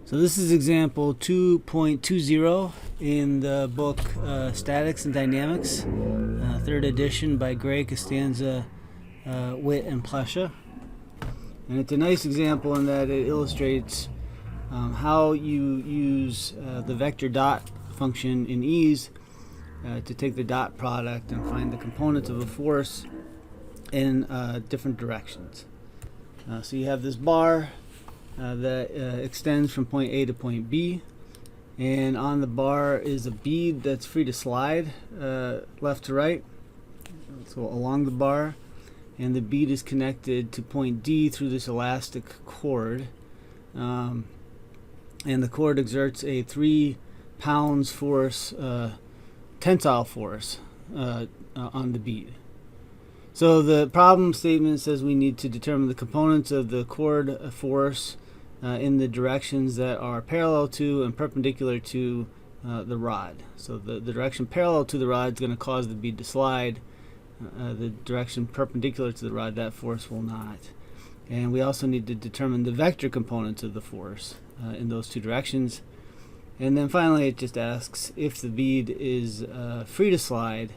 So this is example 2.20 in the book Statics and Dynamics, 3rd edition by Gray, Costanza, Witt, and Plesha. And it's a nice example in that it illustrates how you use the VectorDot function in ease to take the dot product and find the components of a force in different directions. So you have this bar that extends from point A to point B, and on the bar is a bead that's free to slide left to right, so along the bar, and the bead is connected to point D through this elastic cord, and the cord exerts a 3 pounds force, tensile force on the bead. So the problem statement says we need to determine the components of the cord force in the directions that are parallel to and perpendicular to the rod. So the direction parallel to the rod is going to cause the bead to slide. The direction perpendicular to the rod, that force will not. And we also need to determine the vector components of the force in those two directions. And then finally it just asks if the bead is free to slide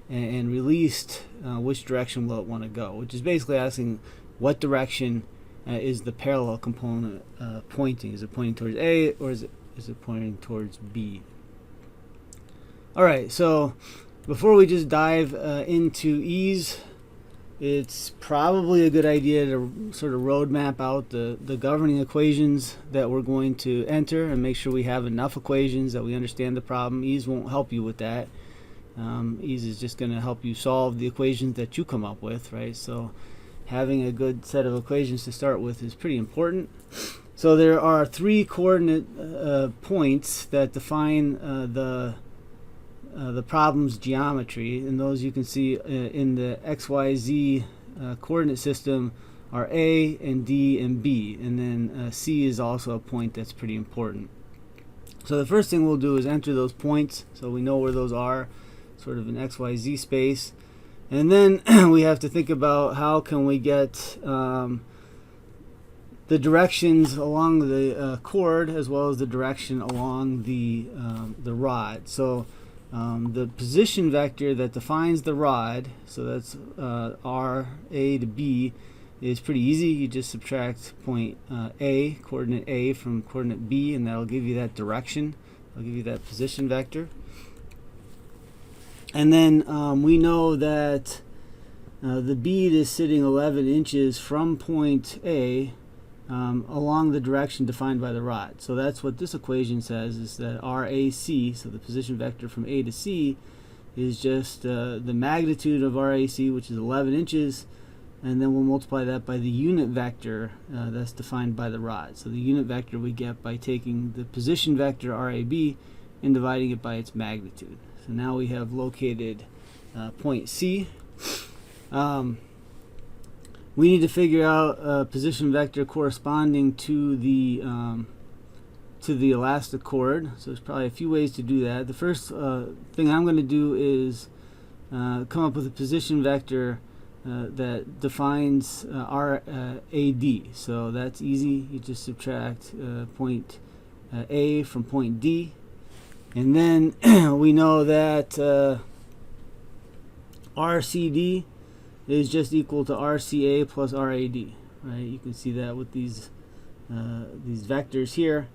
and released, which direction will it want to go, which is basically asking what direction is the parallel component pointing. Is it pointing towards A, or is it pointing towards B? Alright, so before we just dive into ease, it's probably a good idea to sort of road map out the governing equations that we're going to enter and make sure we have enough equations that we understand the problem. Ease won't help you with that. Ease is just going to help you solve the equations that you come up with, right? So having a good set of equations to start with is pretty important. So there are 3 coordinate points that define the problem's geometry, and those you can see in the XYZ coordinate system are A and D and B, and then C is also a point that's pretty important. So the first thing we'll do is enter those points so we know where those are, sort of in XYZ space. And then we have to think about how can we get the directions along the cord as well as the direction along the rod. So the position vector that defines the rod, so that's R, A to B, is pretty easy. You just subtract point A, coordinate A, from coordinate B, and that'll give you that direction. I'll give you that position vector. And then we know that the bead is sitting 11 inches from point A along the direction defined by the rod. So that's what this equation says, is that RAC, so the position vector from A to C, is just the magnitude of RAC, which is 11 inches, and then we'll multiply that by the unit vector that's defined by the rod. So the unit vector we get by taking the position vector RAB and dividing it by its magnitude. So now we have located point C. We need to figure out a position vector corresponding to the elastic cord. So there's probably a few ways to do that. The first thing I'm going to do is come up with a position vector that defines RAD. So that's easy. You just subtract point A from point D. And then we know that RCD is just equal to RCA plus RAD, right? You can see that with these vectors here.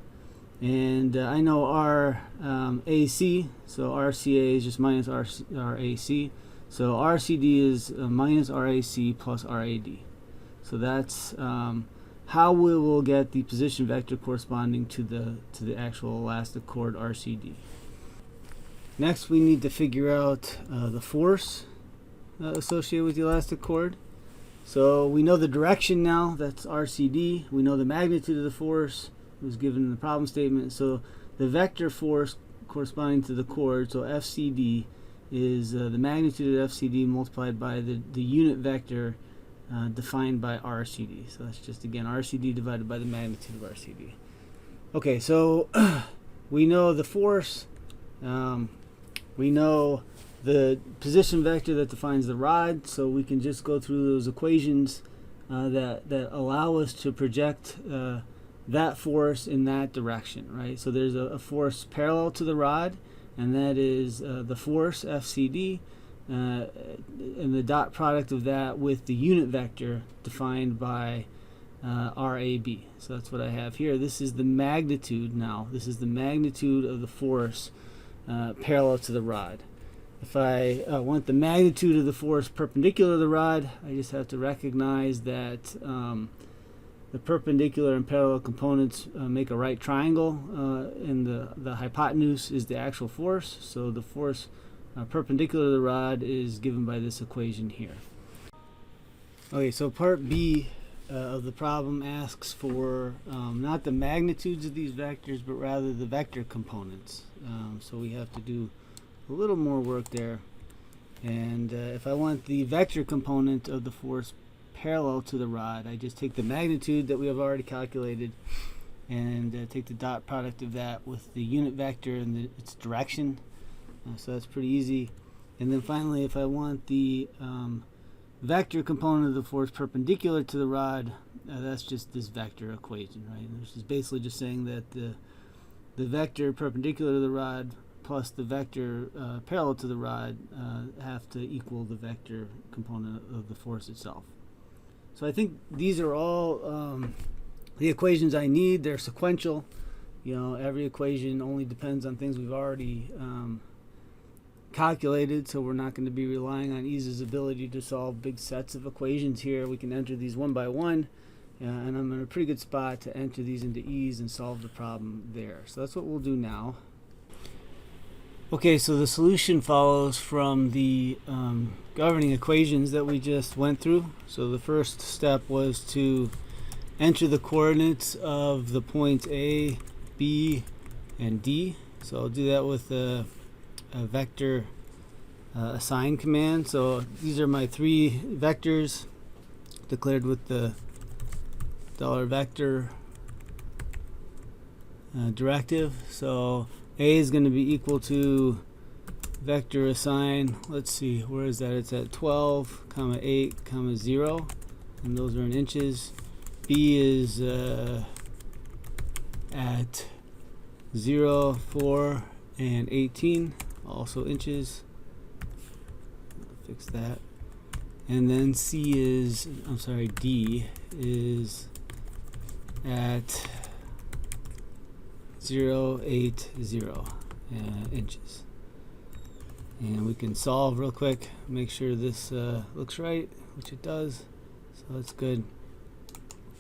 And I know RAC, so RCA is just minus RAC. So RCD is minus RAC plus RAD. So that's how we will get the position vector corresponding to the actual elastic cord RCD. Next, we need to figure out the force associated with the elastic cord. So we know the direction now, that's RCD. We know the magnitude of the force, it was given in the problem statement. So the vector force corresponding to the cord, so FCD, is the magnitude of FCD multiplied by the unit vector defined by RCD. So that's just, again, RCD divided by the magnitude of RCD. Okay, so we know the force, we know the position vector that defines the rod, so we can just go through those equations that allow us to project that force in that direction, right? So there's a force parallel to the rod, and that is the force FCD, and the dot product of that with the unit vector defined by RAB. So that's what I have here. This is the magnitude now. This is the magnitude of the force parallel to the rod. If I want the magnitude of the force perpendicular to the rod, I just have to recognize that the perpendicular and parallel components make a right triangle, and the hypotenuse is the actual force. So the force perpendicular to the rod is given by this equation here. Okay, so part B of the problem asks for not the magnitudes of these vectors, but rather the vector components. So we have to do a little more work there. And if I want the vector component of the force parallel to the rod, I just take the magnitude that we have already calculated and take the dot product of that with the unit vector and its direction. So that's pretty easy. And then finally, if I want the vector component of the force perpendicular to the rod, that's just this vector equation, right? This is basically just saying that the vector perpendicular to the rod plus the vector parallel to the rod have to equal the vector component of the force itself. So I think these are all the equations I need. They're sequential. You know, every equation only depends on things we've already calculated, so we're not going to be relying on E's ability to solve big sets of equations here. We can enter these one by one, and I'm in a pretty good spot to enter these into E's and solve the problem there. So that's what we'll do now. Okay, so the solution follows from the governing equations that we just went through. So the first step was to enter the coordinates of the points A, B, and D. So I'll do that with a vector assign command. So these are my three vectors declared with the $vector directive. So A is going to be equal to vector assign, let's see, where is that? It's at 12, 8, 0, and those are in inches. B is at 0, 4, and 18, also inches. Fix that. And then D is at 0.80 inches. And we can solve real quick, make sure this looks right, which it does. So that's good.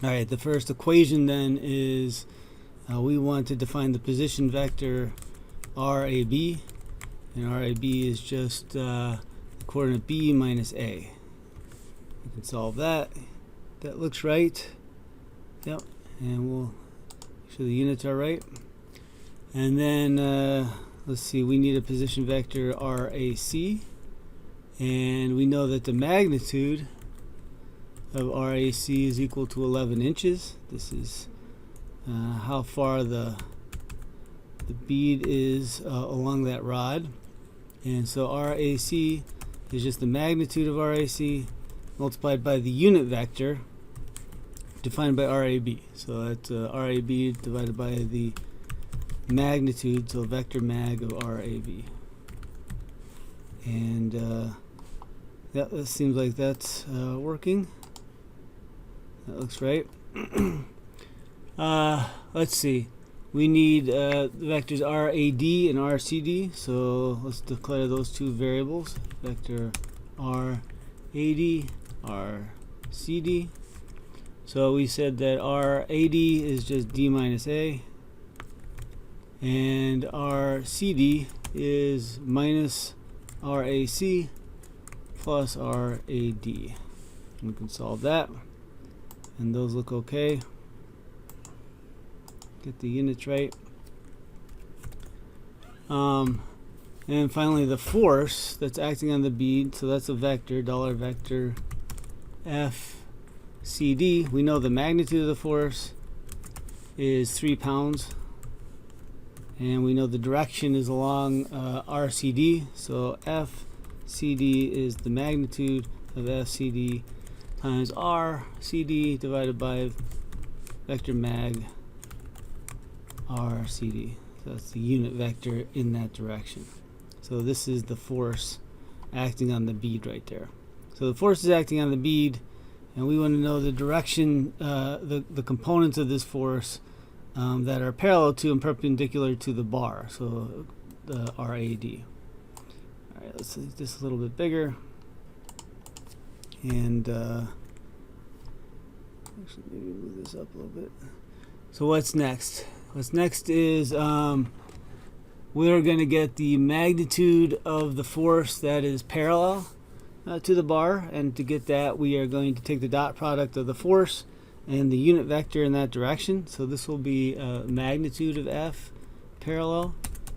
All right, the first equation then is we want to define the position vector RAB, and RAB is just the coordinate B minus A. We can solve that. That looks right. Yep, and we'll make sure the units are right. And then let's see, we need a position vector RAC, and we know that the magnitude of RAC is equal to 11 inches. This is how far the bead is along that rod. And so RAC is just the magnitude of RAC multiplied by the unit vector defined by RAB. So that's RAB divided by the magnitude, so vector mag of RAB. And yeah, it seems like that's working. That looks right. Let's see. We need the vectors RAD and RCD, so let's declare those two variables. Vector RAD, RCD. So we said that RAD is just D minus A, and RCD is minus RAC plus RAD. We can solve that, and those look okay. Get the units right. And finally the force that's acting on the bead, so that's a vector, $vector FCD. We know the magnitude of the force is 3 pounds, and we know the direction is along RCD, so FCD is the magnitude of FCD times RCD divided by vector mag RCD. So that's the unit vector in that direction. So this is the force acting on the bead right there. So the force is acting on the bead, and we want to know the direction, the components of this force that are parallel to and perpendicular to the bar, so the RAD. All right, let's make this a little bit bigger, and actually maybe move this up a little bit. So what's next? What's next is we're going to get the magnitude of the force that is parallel to the bar, and to get that we are going to take the dot product of the force and the unit vector in that direction. So this will be magnitude of F parallel,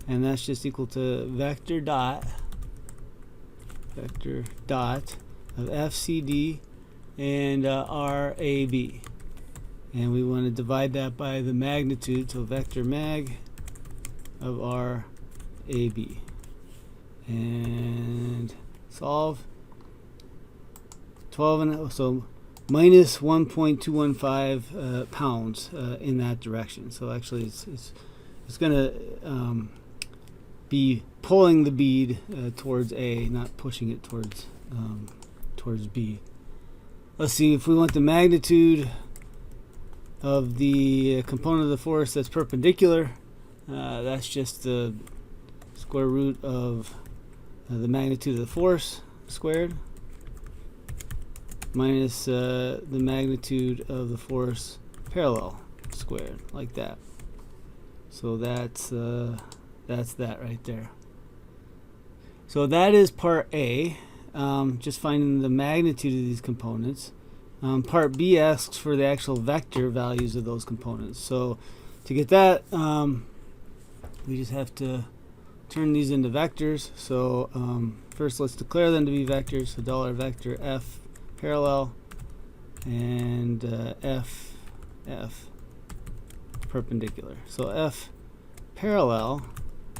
and that's just equal to vector dot of FCD and RAB, and we want to divide that by the magnitude, so vector mag of RAB, and solve. 12 and so minus 1.215 pounds in that direction. So actually it's going to be pulling the bead towards A, not pushing it towards B. Let's see, if we want the magnitude of the component of the force that's perpendicular, that's just the square root of the magnitude of the force squared minus the magnitude of the force parallel squared, like that. So that's that right there. So that is part A, just finding the magnitude of these components. Part B asks for the actual vector values of those components. So to get that, we just have to turn these into vectors. So first let's declare them to be vectors. So dollar vector F parallel and F perpendicular. So F parallel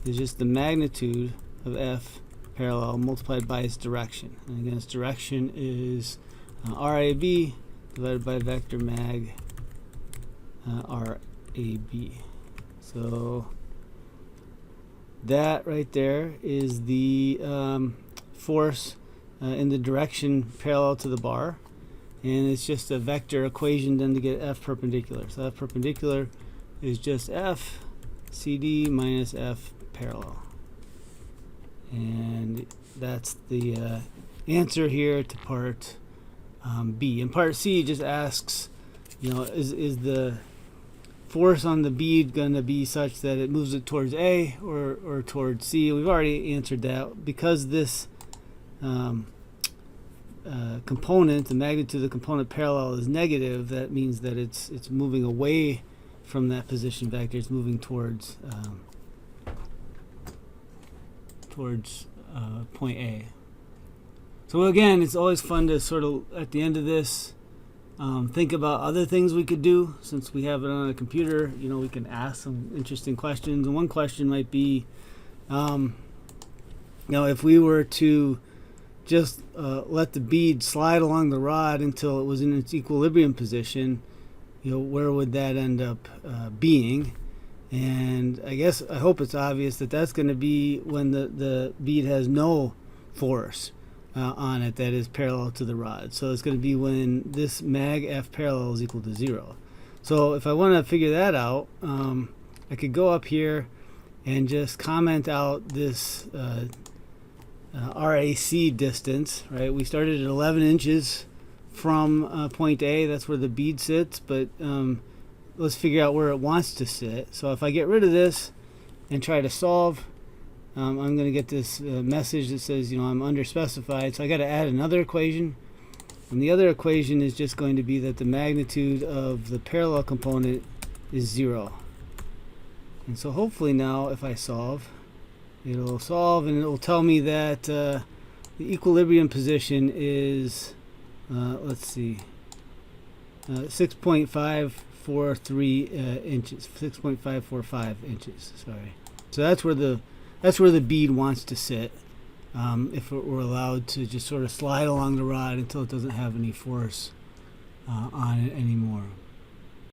is just the magnitude of F parallel multiplied by its direction. And again, its direction is RAB divided by vector mag RAB. So that right there is the force in the direction parallel to the bar, and it's just a vector equation then to get F perpendicular. So F perpendicular is just F CD minus F parallel, and that's the answer here to part B. And part C just asks, you know, is the force on the bead going to be such that it moves it towards A or towards C? We've already answered that. Because this component, the magnitude of the component parallel is negative, that means that it's moving away from that position vector. It's moving towards point A. So again, it's always fun to sort of, at the end of this, think about other things we could do. Since we have it on a computer, you know, we can ask some interesting questions. And one question might be, you know, if we were to just let the bead slide along the rod until it was in its equilibrium position, you know, where would that end up being? And I hope it's obvious that that's going to be when the bead has no force on it that is parallel to the rod. So it's going to be when this mag F parallel is equal to 0. So if I want to figure that out, I could go up here and just comment out this RAC distance, right? We started at 11 inches from point A. That's where the bead sits, but let's figure out where it wants to sit. So if I get rid of this and try to solve, I'm going to get this message that says, you know, I'm underspecified. So I got to add another equation, and the other equation is just going to be that the magnitude of the parallel component is 0. And so hopefully now if I solve, it'll solve and it'll tell me that the equilibrium position is let's see, 6.543 inches, 6.545 inches, sorry. So that's where the bead wants to sit, if it were allowed to just sort of slide along the rod until it doesn't have any force on it anymore.